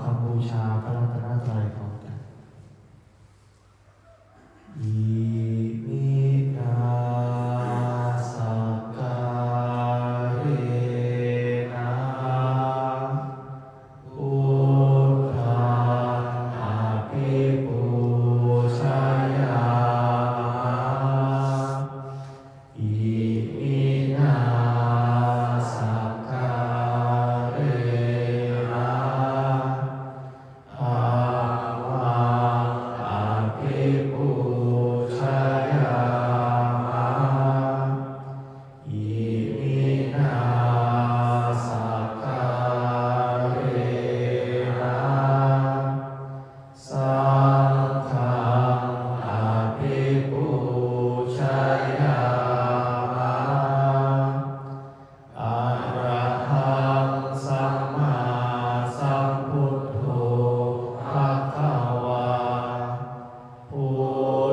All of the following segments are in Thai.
คำบูชาพระรัตนตรัยพร้อมกันอิมินาสักการะพุทธังอภิปูชยามะอิมินาสักการะภาวังอภิปูชยามะอิมินาสักการะสังฆังอภิปูชยามะอะระหังสัมมาสัมพุทโธภะคะวาพุ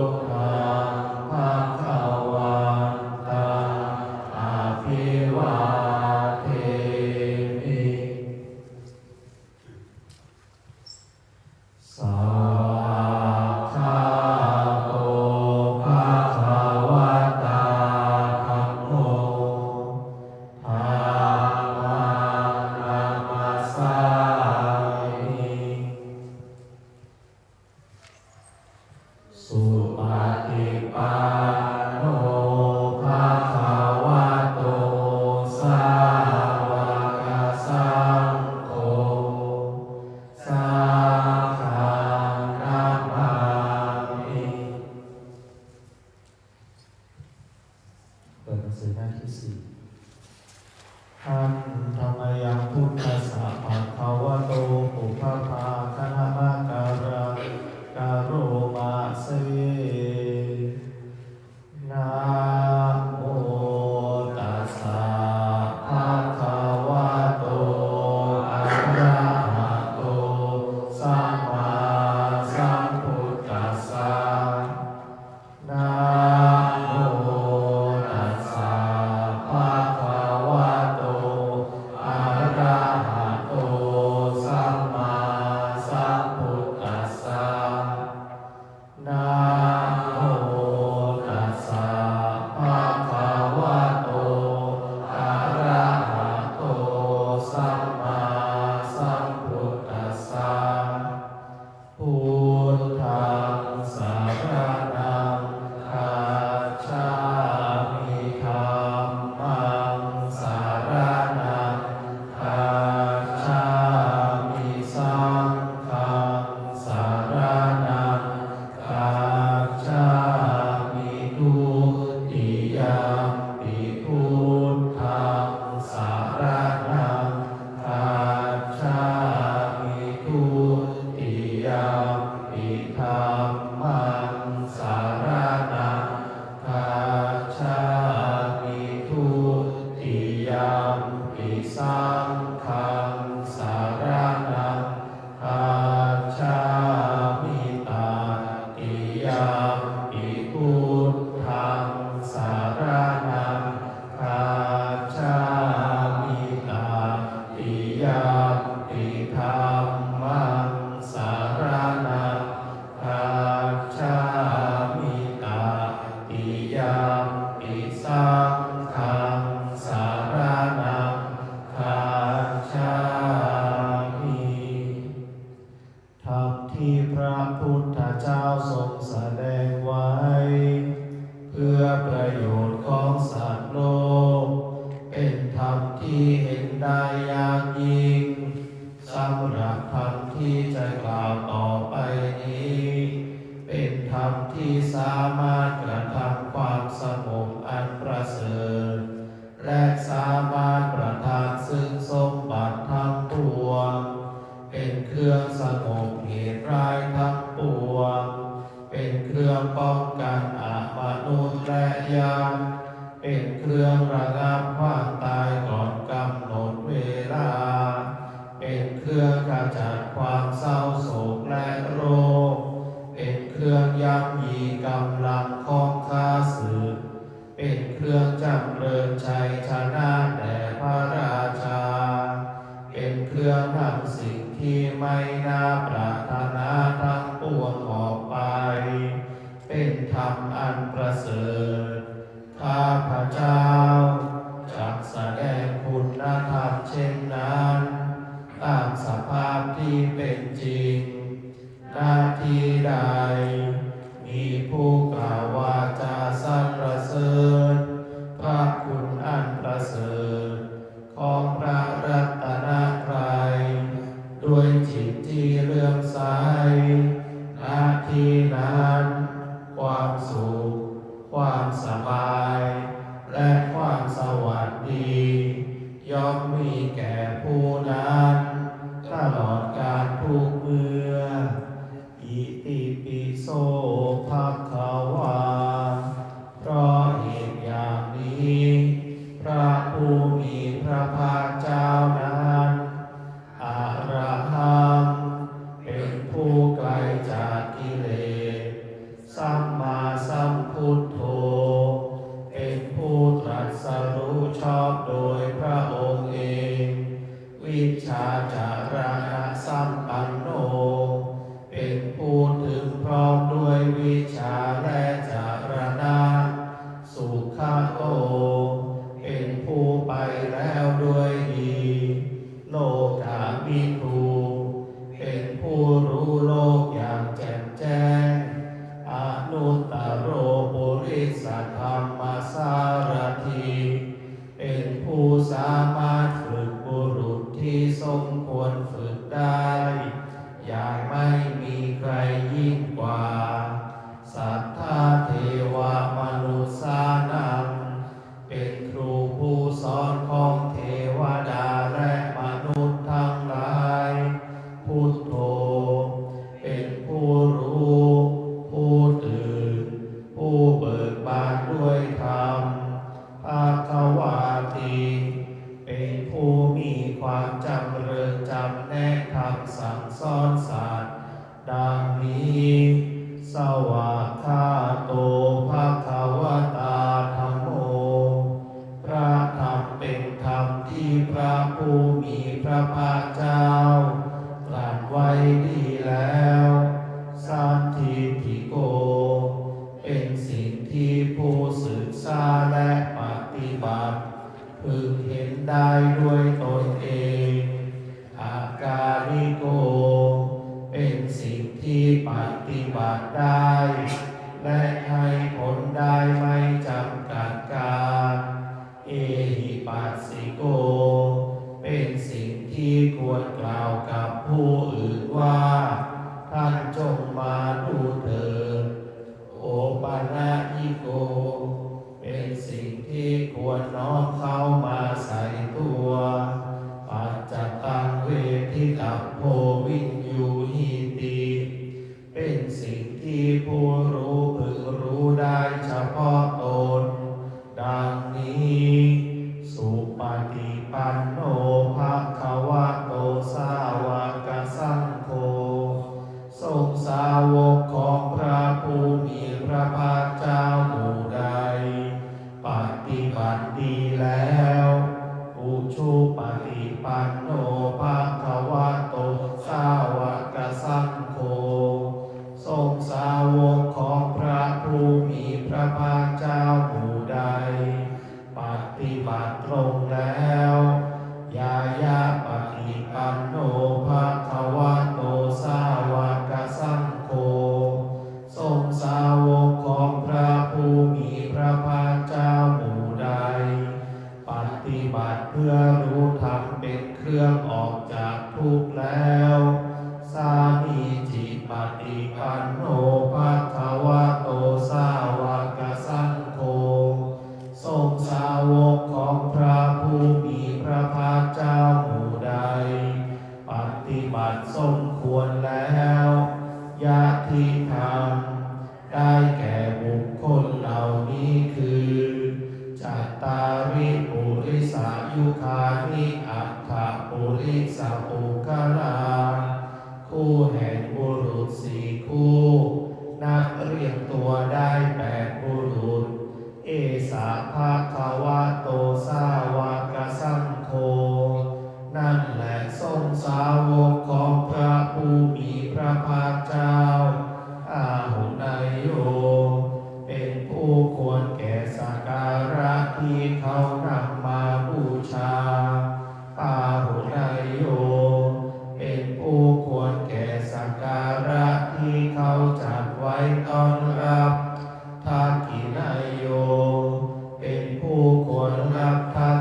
ทธังภะคะวันตังอะภิวาเทมิสัพพะโตภะคะวะตาธัมโมธัมมังนามัสสามิสุปฏิปันโนภะคะวะโตสาวกสังโฆสังฆังนามามิเปิดหนังสือหน้าที่สี่ท่านธรรมยังพุทธัสสะภะคะวะโตปุพพาคะนะมะการังกะโรมาเสนะโมตัสสะภะคะวะโตอะระหะโตสัมมาสัมพุทธัสสะนะโมตัสสะภะคะวะโตอะระหะโตสัมมาสัมพุทธัสสะนะโมตัสสะภะคะวะโตอะระหะโตสัมมาสัมพุทธัสสะพุทธังสรณังคัจฉามิธัมมังสรณังคัจฉามิสังฆังสรณังคัจฉามิทุติยมปิพุทธังสรณังคัจฉามิทุติยมปิธัมมังสรณังคัจฉามิทุติยมปิสังฆังสรณังคัจฉามิตติยมปิพุทธังสรณังคัจฉามิตติยมปิธัมมังสรณังคัจฉามิตติยมปิสังฆังสรณังคัจฉามิธรรมที่พระพุทธเจ้าทรงแสดงไว้ เพื่อประโยชน์ของสัตว์โลก เป็นธรรมที่เห็นได้อย่างยิ่งสำหรับธรรมที่จะกล่าวต่อไปนี้ เป็นธรรมที่สามารถกระทำความสงบอันประเสริฐและสามารถประทานซึ่งสมบัติทั้งปวง เป็นเครื่องสงบเหตุร้ายทั้งปวง เป็นเครื่องป้องกันอมนุษย์และยักษ์เป็นเครื่องระงับความตายก่อนกำหนดเวลา เป็นเครื่องขจัดความเศร้าโศกและโรค เป็นเครื่องย่ำยีกำลังของข้าศึก ย่อมมีแก่ผู้นั้นตลอดกาลทุกเมื่ออิติปิโสภะคะวาเพราะเหตุอย่างนี้พระผู้มีพระภาคเจ้านั้นอะระหังเป็นผู้ไกลจากกิเลสสัมมาสัมพุทโธเป็นผู้ตรัสรู้ชอบโดยพระองค์เองวิชชาจารณะสัมปันโนเป็นผู้ถึงพร้อมด้วยวิชาและจารณะสุขโตเป็นผู้ไปแล้วด้วยดีโลกาภิทูเป็นผู้รู้โลกอย่างแจ่มแจ้งอนุตตโรปุริสธรรมสารถีเป็นผู้สามารถฝึกบุรุษที่สมควรฝึกได้อย่างไม่มีใครยิ่งกว่าสัทธาเทวมนุษย์สานังเป็นครูผู้สอนของเทวดาและมนุษย์ทั้งหลายพุทโธเป็นผู้รู้ผู้ตื่นผู้เบิกบานด้วยธรรมภควาติเป็นผู้มีความจำเริญจำแนกคำสั่งสอนสัตว์ดังนี้สวากขาโตภควตาธัมโมพระธรรมเป็นธรรมที่พระผู้มีพระภาคเจ้าตรัสไว้ดีแล้วสันทิฏฐิโกเป็นสิ่งที่ผู้ศึกษาและปฏิบัติพึงเห็นได้ด้วยตนเองอากาลิโกเป็นสิ่งที่ปฏิบัติได้และให้ผลได้ไม่จำกัดการเอหิปัสสิโกเป็นสิ่งที่ควรกล่าวกับผู้อื่นว่าท่านจงมาดูเถิดโอปานายิโกเป็นสิ่งที่ควรน้อมเข้ามาใส่ตัวปัจจตังเวทิตัพโพวินยูหิติเป็นสิ่งที่ผู้รู้พึงรู้ได้เฉพาะตนดังนี้สุปฏิปันโนภควโตสาวกสังโฆทรงสาวกของพระผู้มีพระภาคเจ้าหมู่ใดปฏิบัติดีแล้วอุชุปฏิปันโนภควโตสาวกสังโฆทรงสาวกของพระผู้มีพระภาคเจ้าหมู่ใดปฏิบัติตรงแล้วยายาปฏิปันโนภควโตสาวกสังโฆทรงสาวกของพระผู้มีพระภาคเจ้าหมู่ใดปฏิบัติเพื่อรู้ธรรมเป็นเครื่องออกจากทุกข์แล้วสามีจิปฏิปันโนภควโตสาวกสังโฆทรงสาวกของพระผู้มีพระภาคเจ้าหมู่ใดปฏิบัติสมควรแล้วญาติธรรมได้แก่บุคคลเหล่านี้คือจัตตาริปุริสายุคานิอัฏฐปุริสปุคลาคู่แห่งบุรุษสี่คู่นักเรียงตัวได้8บุรุษเอสาภาควโตสาวกสังโฆนั่นแหละทรงสาวกของพระผู้มีพระภาคเจ้าอาหุนายโยเป็นผู้ควรแก่สักการะที่เขานำมาบูชาปาหุนายโยเป็นผู้ควรแก่สักการะที่เขาจัดไว้ต้อนรับทักขินายโยเป็นผู้ควรรับทัก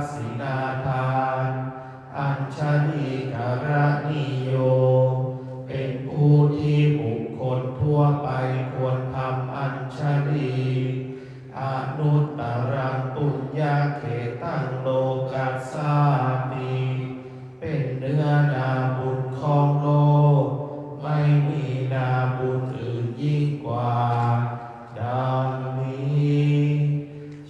ติเป็นเนื้อนาบุญของโลกไม่มีนาบุญอื่นยิ่งกว่าดังนี้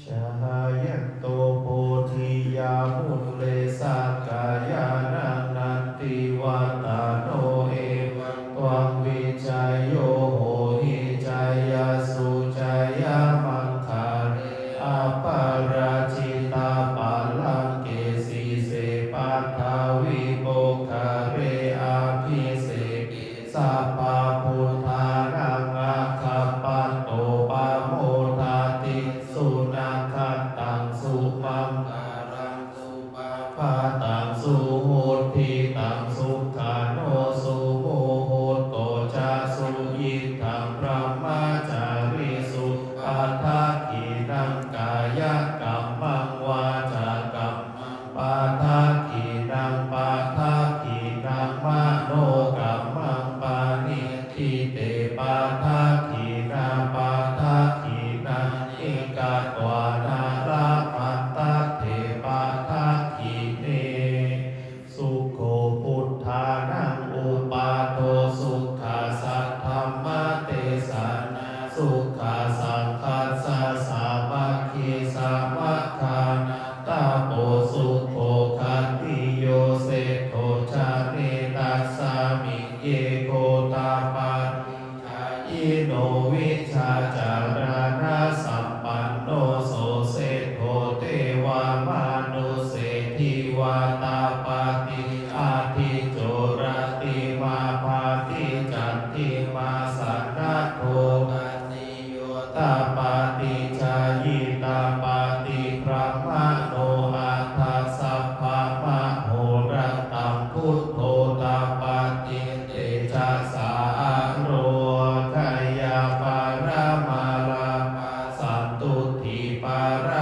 ชายันโตโพธิยามุลเลสักกายานังนันติวัตาโนเอวังตวังวิจัยโยโหหิจายาสุจายามังคาเรอปาราชิตาปัลลังเกสีเสปัทธาวิโภคาเรอาภิเสกิสัพพะพุทธานังอาคัปปันโตปะโมทาติสุนัขขันตังสุมังการังสุปาปาตังสุโหติตังสุขาโนสุโมโหโตจาสุยิทังพระมาจาริสุปัฏฐากินังกายกัมมังวาจากัมมังปัฏฐากินังปัฏฐากินังมโนกัมมังปานิทิเตปัฏฐากินังปัฏฐากินังอิกาตวานาราปัตตะเทปัฏฐากิเนสุโขพุทธานังอุปาโทสุขาสัทธัมมะเตสานาสุขาสังคัสสะสามัคคีสามัคคานาตาโปสุโขคันติโยเสโทชาเนตัสสามิเยโกตาปันทายิโนวิชาจารณะสัมปันโนโสเสโทเทวามานุเศรษฐิวาตาปติอาทิโจรติมาภาติจันติมาสันนาโทกัตติโยตาปติชายิตาปติพระมโนอาทัสสัพพะมโหรตังพุทโธตาปติเตชะสาโรทายาปารามาลาปาสันตุติปารา